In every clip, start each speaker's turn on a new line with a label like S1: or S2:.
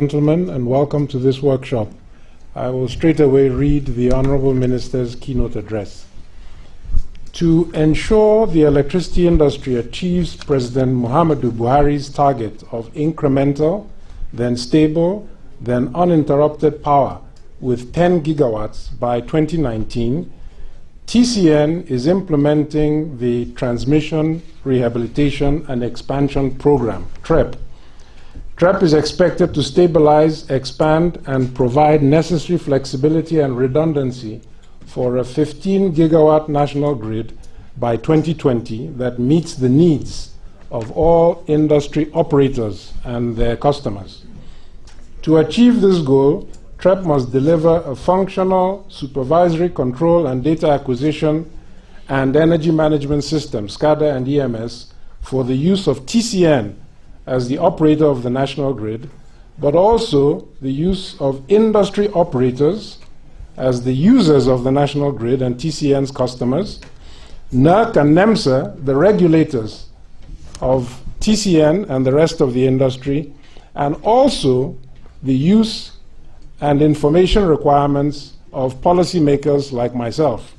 S1: Gentlemen, and welcome to this workshop. I will straight away read the Honorable Minister's keynote address. To ensure the electricity industry achieves President Muhammadu Buhari's target of incremental, then stable, then uninterrupted power with 10 gigawatts by 2019, TCN is implementing the Transmission, Rehabilitation and Expansion Program, TREP. TREP is expected to stabilize, expand, and provide necessary flexibility and redundancy for a 15-gigawatt national grid by 2020 that meets the needs of all industry operators and their customers. To achieve this goal, TREP must deliver a functional supervisory control and data acquisition and energy management system, Scada and EMS, for the use of TCN as the operator of the national grid, but also the use of industry operators as the users of the national grid and TCN's customers, NERC and NEMSA, the regulators of TCN and the rest of the industry, and also the use and information requirements of policymakers like myself.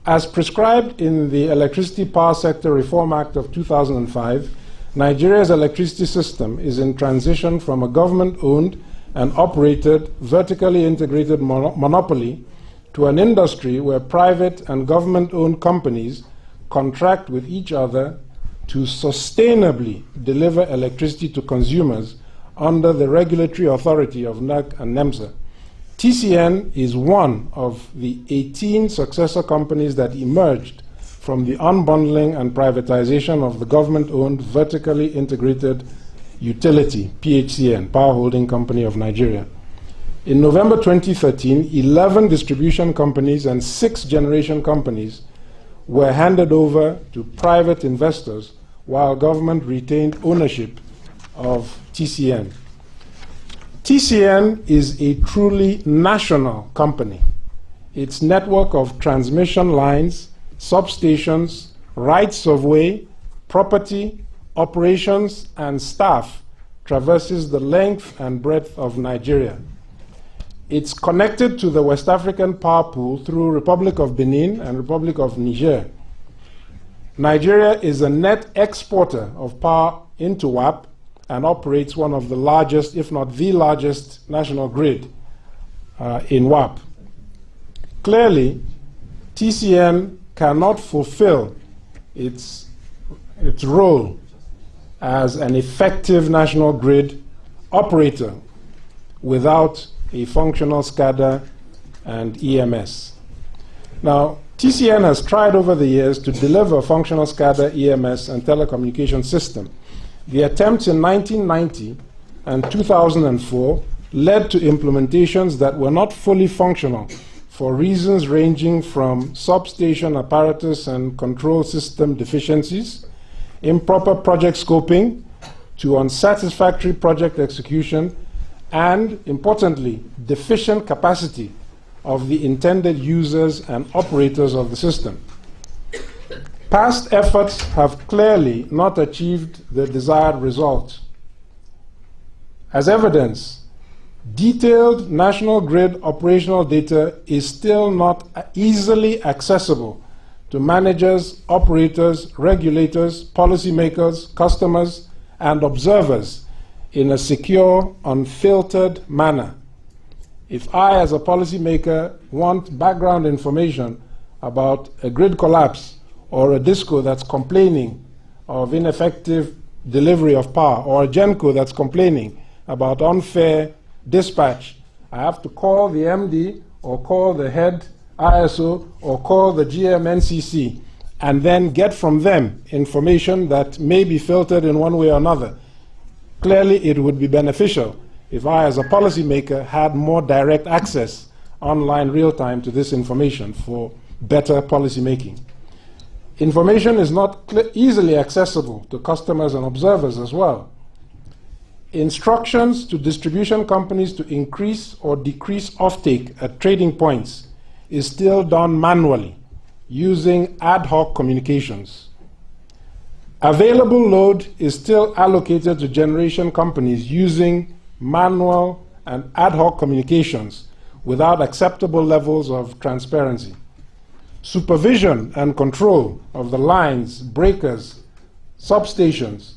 S1: As prescribed in the Electricity Power Sector Reform Act of 2005, Nigeria's electricity system is in transition from a government-owned and operated, vertically integrated monopoly to an industry where private and government-owned companies contract with each other to sustainably deliver electricity to consumers under the regulatory authority of NERC and NEMSA. TCN is one of the 18 successor companies that emerged from the unbundling and privatization of the government-owned vertically integrated utility, PHCN, Power Holding Company of Nigeria. In November 2013, 11 distribution companies and 6 generation companies were handed over to private investors while government retained ownership of TCN. TCN is a truly national company. Its network of transmission lines, substations, rights of way, property, operations, and staff traverses the length and breadth of Nigeria. It's connected to the West African power pool through Republic of Benin and Republic of Niger. Nigeria is a net exporter of power into WAP and operates one of the largest, if not the largest, national grid in WAP. Clearly, TCN cannot fulfill its role as an effective national grid operator without a functional SCADA and EMS. Now, TCN has tried over the years to deliver a functional SCADA, EMS, and telecommunication system. The attempts in 1990 and 2004 led to implementations that were not fully functional for reasons ranging from substation apparatus and control system deficiencies, improper project scoping, to unsatisfactory project execution, and, importantly, deficient capacity of the intended users and operators of the system. Past efforts have clearly not achieved the desired result. As evidence, detailed national grid operational data is still not easily accessible to managers, operators, regulators, policymakers, customers, and observers in a secure, unfiltered manner. If I, as a policymaker, want background information about a grid collapse or a DISCO that's complaining of ineffective delivery of power, or a GENCO that's complaining about unfair dispatch, I have to call the MD or call the head ISO or call the GMNCC and then get from them information that may be filtered in one way or another. Clearly, it would be beneficial if I, as a policymaker, had more direct access online real-time to this information for better policymaking. Information is not easily accessible to customers and observers as well. Instructions to distribution companies to increase or decrease offtake at trading points is still done manually using ad hoc communications. Available load is still allocated to generation companies using manual, and ad hoc communications without acceptable levels of transparency. Supervision and control of the lines, breakers, substations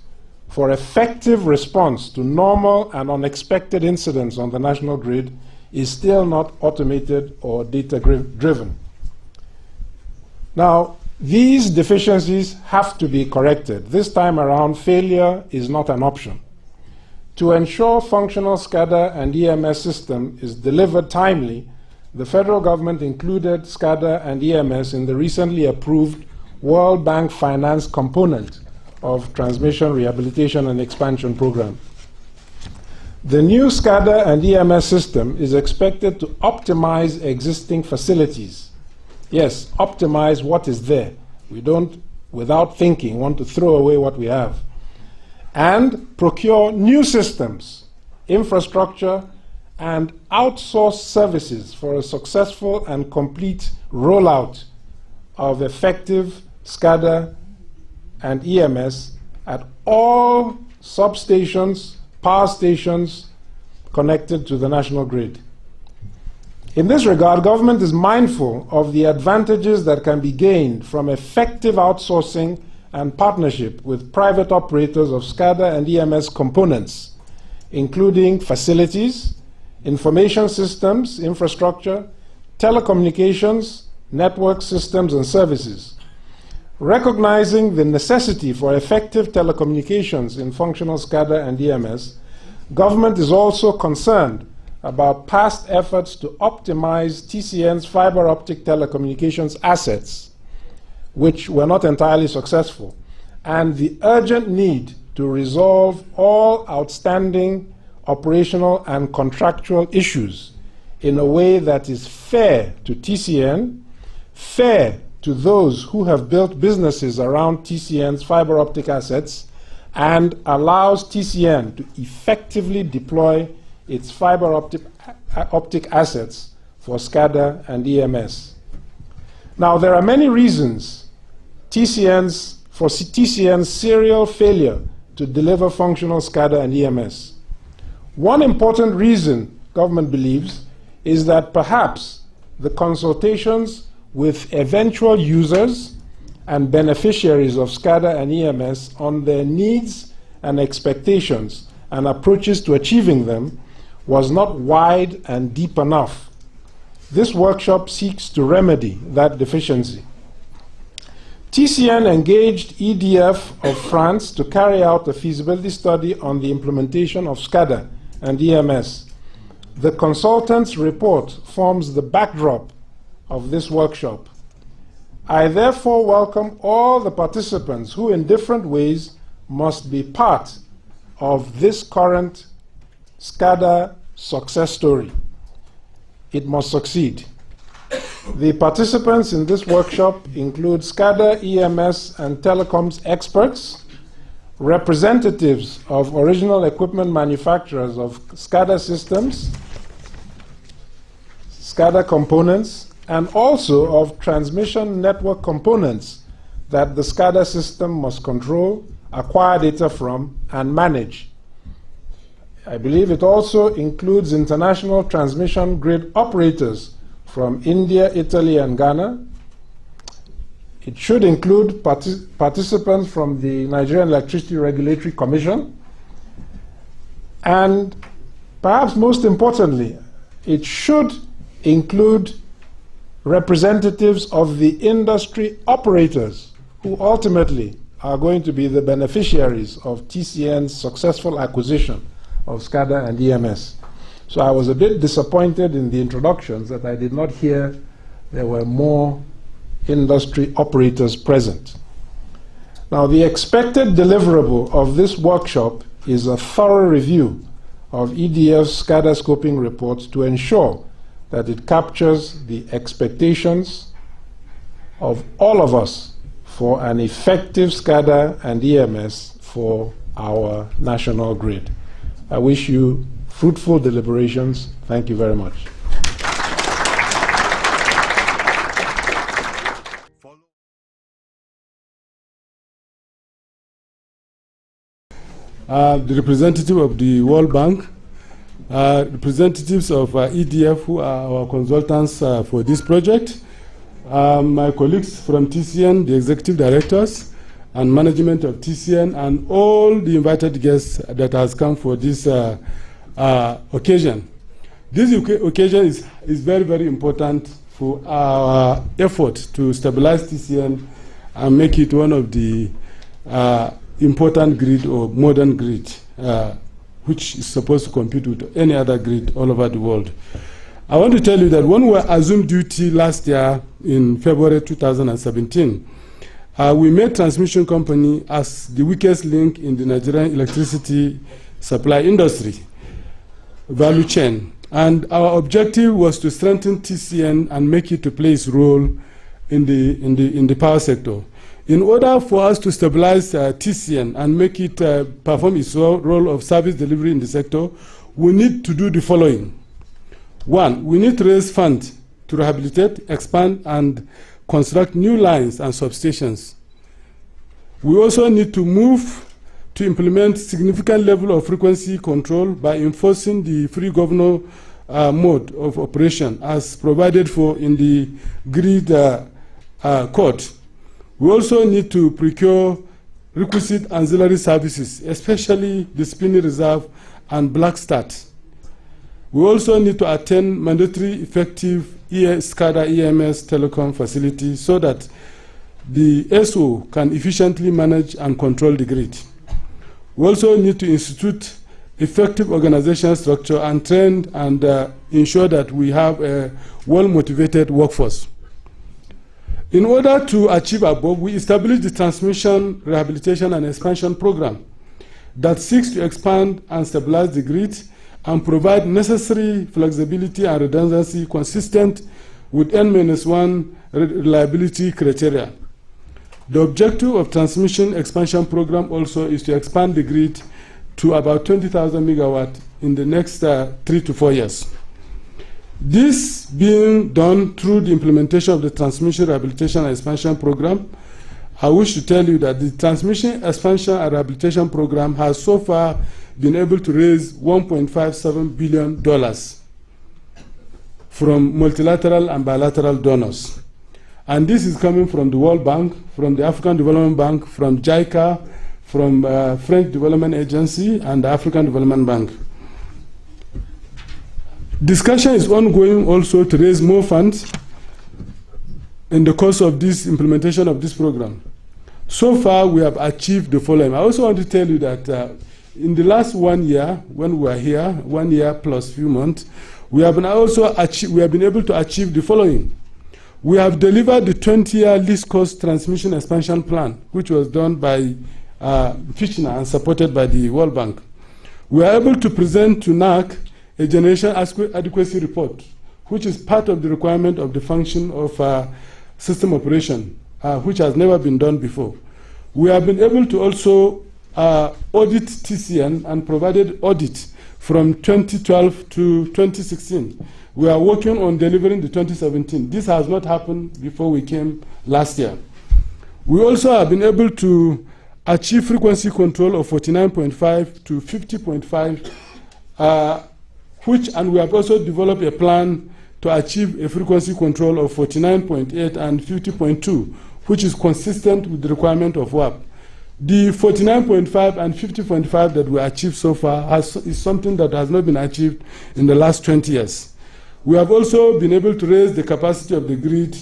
S1: for effective response to normal and unexpected incidents on the national grid is still not automated or data-driven. Now, these deficiencies have to be corrected. This time around, failure is not an option. To ensure functional SCADA and EMS system is delivered timely, the federal government included SCADA and EMS in the recently approved World Bank Finance component of Transmission, Rehabilitation and Expansion Program. The new SCADA and EMS system is expected to optimize existing facilities. Yes, optimize what is there. We don't, without thinking, want to throw away what we have. And procure new systems, infrastructure, and outsource services for a successful and complete rollout of effective SCADA and EMS at all substations, power stations connected to the national grid. In this regard, government is mindful of the advantages that can be gained from effective outsourcing and partnership with private operators of SCADA and EMS components, including facilities, information systems, infrastructure, telecommunications, network systems and services. Recognizing the necessity for effective telecommunications in functional SCADA and EMS, government is also concerned about past efforts to optimize TCN's fiber optic telecommunications assets, which were not entirely successful, and the urgent need to resolve all outstanding operational and contractual issues in a way that is fair to TCN, fair to those who have built businesses around TCN's fiber optic assets, and allows TCN to effectively deploy its fiber optic assets for SCADA and EMS. Now, there are many reasons for TCN's serial failure to deliver functional SCADA and EMS. One important reason, government believes, is that perhaps the consultations with eventual users and beneficiaries of SCADA and EMS on their needs and expectations and approaches to achieving them was not wide and deep enough. This workshop seeks to remedy that deficiency. TCN engaged EDF of France to carry out a feasibility study on the implementation of SCADA and EMS. The consultant's report forms the backdrop of this workshop. I therefore welcome all the participants who in different ways must be part of this current SCADA success story. It must succeed. The participants in this workshop include SCADA, EMS, and Telecoms experts, representatives of original equipment manufacturers of SCADA systems, SCADA components, and also of transmission network components that the SCADA system must control, acquire data from, and manage. I believe it also includes international transmission grid operators from India, Italy, and Ghana. It should include participants from the Nigerian Electricity Regulatory Commission. And perhaps most importantly, it should include representatives of the industry operators who ultimately are going to be the beneficiaries of TCN's successful acquisition of SCADA and EMS. So I was a bit disappointed in the introductions that I did not hear there were more industry operators present. Now, the expected deliverable of this workshop is a thorough review of EDF's SCADA scoping report to ensure that it captures the expectations of all of us for an effective SCADA and EMS for our national grid. I wish you fruitful deliberations. Thank you very much.
S2: The representative of the World Bank representatives of EDF, who are our consultants for this project, my colleagues from TCN, the executive directors and management of TCN, and all the invited guests that has come for this occasion. This occasion is very, very important for our effort to stabilize TCN and make it one of the important grid or modern grid, which is supposed to compete with any other grid all over the world. I want to tell you that when we assumed duty last year in February 2017, we made transmission company as the weakest link in the Nigerian electricity supply industry value chain. And our objective was to strengthen TCN and make it to play its role in the power sector. In order for us to stabilize TCN and make it perform its role of service delivery in the sector, we need to do the following. One, we need to raise funds to rehabilitate, expand, and construct new lines and substations. We also need to move to implement significant level of frequency control by enforcing the free governor mode of operation as provided for in the grid code. We also need to procure requisite ancillary services, especially the spinning reserve and black start. We also need to attain mandatory effective Scada EMS telecom facility so that the SO can efficiently manage and control the grid. We also need to institute effective organizational structure and train and ensure that we have a well-motivated workforce. In order to achieve above, we established the Transmission, Rehabilitation and Expansion Program that seeks to expand and stabilize the grid and provide necessary flexibility and redundancy consistent with N-1 reliability criteria. The objective of Transmission Expansion Program also is to expand the grid to about 20,000 megawatt in the next 3 to 4 years. This being done through the implementation of the Transmission Rehabilitation and Expansion Program. I wish to tell you that the Transmission Expansion and Rehabilitation Program has so far been able to raise $1.57 billion from multilateral and bilateral donors. And this is coming from the World Bank, from the African Development Bank, from JICA, from French Development Agency, and the African Development Bank. Discussion is ongoing also to raise more funds in the course of this implementation of this program. So far, we have achieved the following. I also want to tell you that in the last 1 year, when we were here, 1 year plus few months, we have been able to achieve the following. We have delivered the 20-year least cost transmission expansion plan, which was done by Fitchner and supported by the World Bank. We are able to present to NAC a generation adequacy report, which is part of the requirement of the function of system operation, which has never been done before. We have been able to also audit TCN and provided audit from 2012 to 2016. We are working on delivering the 2017. This has not happened before we came last year. We also have been able to achieve frequency control of 49.5 to 50.5, and we have also developed a plan to achieve a frequency control of 49.8 and 50.2, which is consistent with the requirement of WAP. The 49.5 and 50.5 that we achieved so far is something that has not been achieved in the last 20 years. We have also been able to raise the capacity of the grid,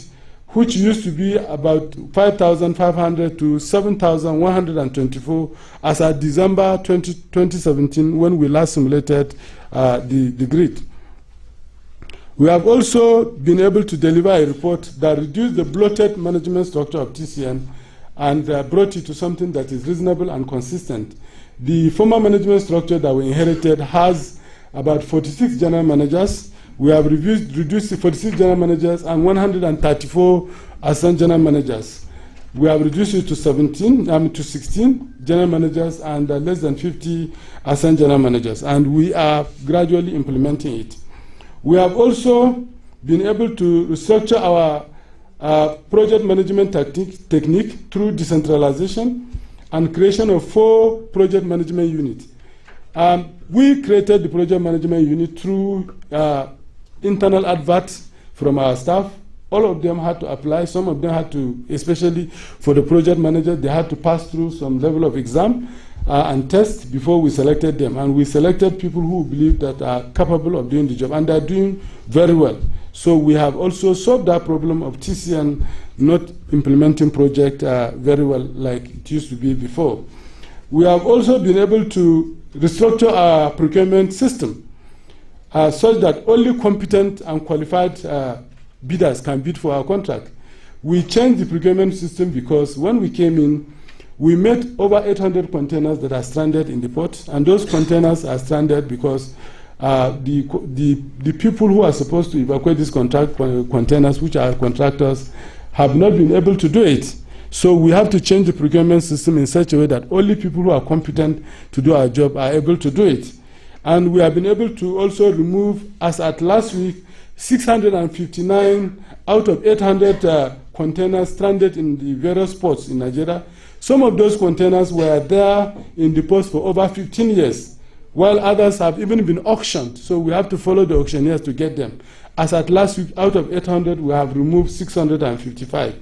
S2: which used to be about 5,500 to 7,124 as at December 2017 when we last simulated the grid. We have also been able to deliver a report that reduced the bloated management structure of TCN and brought it to something that is reasonable and consistent. The former management structure that we inherited has about 46 general managers. We have reduced the 46 general managers and 134 assistant general managers. We have reduced it to 16 general managers and less than 50 assistant general managers, and we are gradually implementing it. We have also been able to restructure our project management technique through decentralization and creation of 4 project management units. We created the project management unit through internal adverts from our staff. All of them had to apply. Some of them had to, especially for the project manager, they had to pass through some level of exam and test before we selected them. And we selected people who believe that are capable of doing the job, and they're doing very well. So we have also solved that problem of TCN not implementing project very well like it used to be before. We have also been able to restructure our procurement system such that only competent and qualified bidders can bid for our contract. We changed the procurement system because when we came in, we met over 800 containers that are stranded in the port, and those containers are stranded because the people who are supposed to evacuate these containers, which are contractors, have not been able to do it. So we have to change the procurement system in such a way that only people who are competent to do our job are able to do it. And we have been able to also remove, as at last week, 659 out of 800 containers stranded in the various ports in Nigeria. Some of those containers were there in the ports for over 15 years, while others have even been auctioned. So we have to follow the auctioneers to get them. As at last week, out of 800, we have removed 655.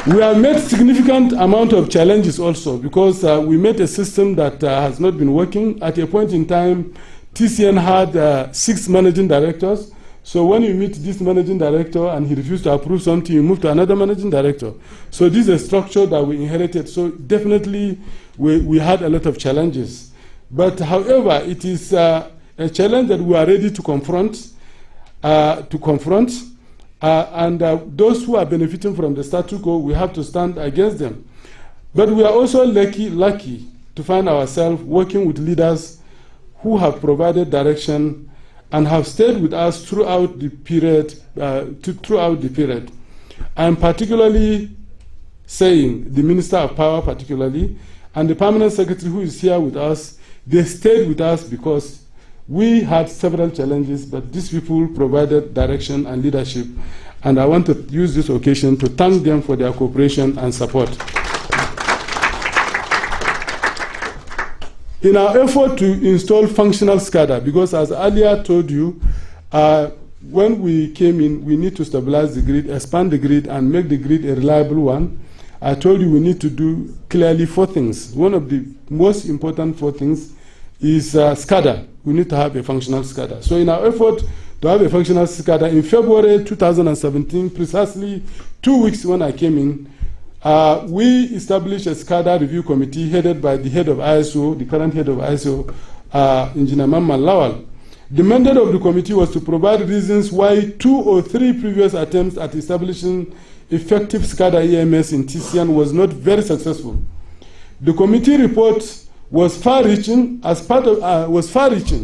S2: We have made significant amount of challenges also because we made a system that has not been working. At a point in time, TCN had 6 managing directors. So when you meet this managing director and he refused to approve something, you move to another managing director. So this is a structure that we inherited. So definitely we had a lot of challenges. But however, it is a challenge that we are ready to confront. And those who are benefiting from the status quo, we have to stand against them. But we are also lucky to find ourselves working with leaders who have provided direction and have stayed with us throughout the period. I'm particularly saying the Minister of Power particularly, and the Permanent Secretary who is here with us, they stayed with us because we had several challenges, but these people provided direction and leadership, and I want to use this occasion to thank them for their cooperation and support. In our effort to install functional Scada, because as earlier told you, when we came in, we need to stabilize the grid, expand the grid, and make the grid a reliable one. I told you we need to do clearly 4 things. One of the most important 4 things is Scada. We need to have a functional Scada. So in our effort to have a functional Scada, in February 2017, precisely 2 weeks when I came in, we established a Scada review committee headed by the head of ISO, the current head of ISO, Engineer Mamman Lawal. The mandate of the committee was to provide reasons why 2 or 3 previous attempts at establishing effective Scada EMS in TCN was not very successful. The committee report was far-reaching.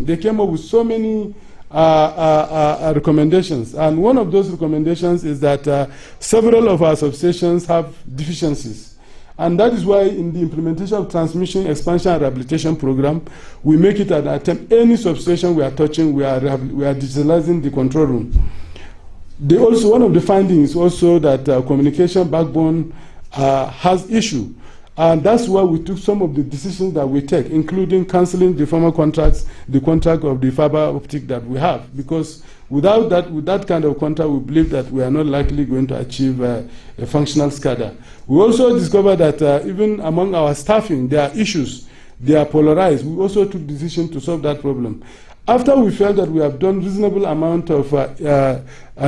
S2: They came up with so many recommendations, and one of those recommendations is that several of our substations have deficiencies, and that is why in the implementation of transmission expansion and rehabilitation program, we make it an attempt. Any substation we are touching, we are digitalizing the control room. One of the findings is also that communication backbone has issue. And that's why we took some of the decisions that we take, including cancelling the former contracts, the contract of the fiber optic that we have. Because without that, with that kind of contract, we believe that we are not likely going to achieve a functional Scada. We also discovered that even among our staffing, there are issues. They are polarized. We also took decision to solve that problem. After we felt that we have done reasonable amount of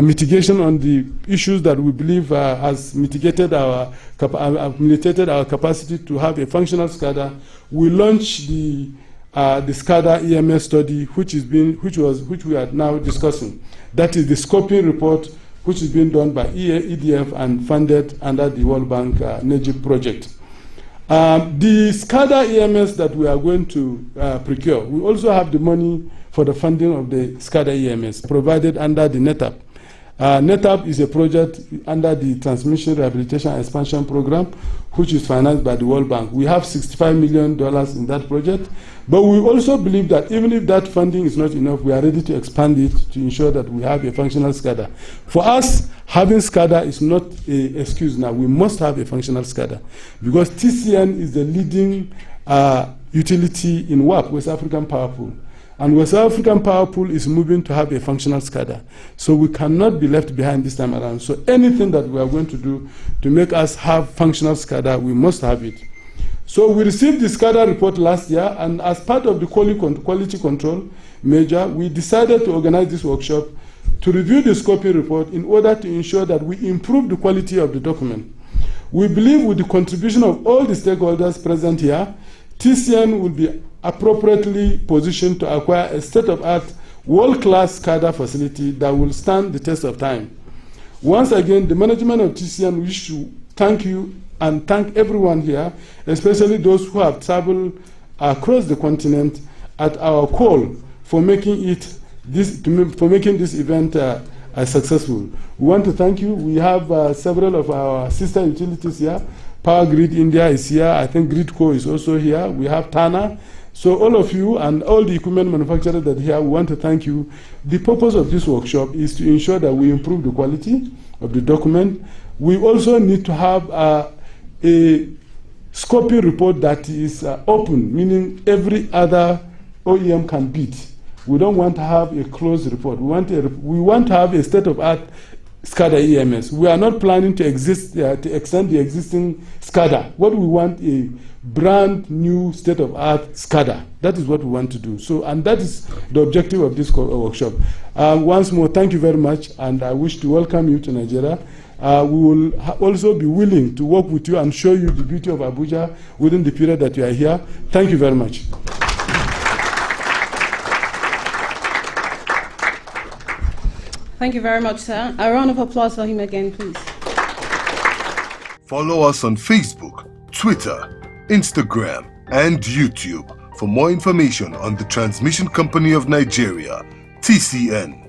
S2: mitigation on the issues that we believe has mitigated our capacity to have a functional Scada, we launched the Scada EMS study, which we are now discussing. That is the scoping report, which is being done by EDF and funded under the World Bank NEGIP project. The Scada EMS that we are going to procure, we also have the money for the funding of the Scada EMS provided under the NETAP. NetApp is a project under the Transmission Rehabilitation Expansion Program, which is financed by the World Bank. We have $65 million in that project, but we also believe that even if that funding is not enough, we are ready to expand it to ensure that we have a functional Scada. For us, having Scada is not an excuse now. We must have a functional Scada because TCN is the leading utility in WAP, West African Power Pool. And West African Power Pool is moving to have a functional Scada. So we cannot be left behind this time around. So anything that we are going to do to make us have functional Scada, we must have it. So we received the Scada report last year, and as part of the quality control measure, we decided to organize this workshop to review the scoping report in order to ensure that we improve the quality of the document. We believe with the contribution of all the stakeholders present here, TCN will be appropriately positioned to acquire a state-of-art, world-class Scada facility that will stand the test of time. Once again, the management of TCN wish to thank you and thank everyone here, especially those who have traveled across the continent at our call for making this event successful. We want to thank you. We have several of our sister utilities here. Power Grid India is here. I think Gridco is also here. We have Tana. So all of you and all the equipment manufacturers that are here, we want to thank you. The purpose of this workshop is to ensure that we improve the quality of the document. We also need to have a scoping report that is open, meaning every other OEM can bid. We don't want to have a closed report. We want to have a state-of-art Scada EMS. We are not planning to extend the existing Scada. What we want is brand new state-of-art Scada. That is what we want to do. So, and that is the objective of this workshop. Once more, thank you very much, and I wish to welcome you to Nigeria. We will also be willing to work with you and show you the beauty of Abuja within the period that you are here. Thank you very much.
S3: Thank you very much, sir. A round of applause for him again, please.
S4: Follow us on Facebook, Twitter, Instagram, and YouTube for more information on the Transmission Company of Nigeria, TCN.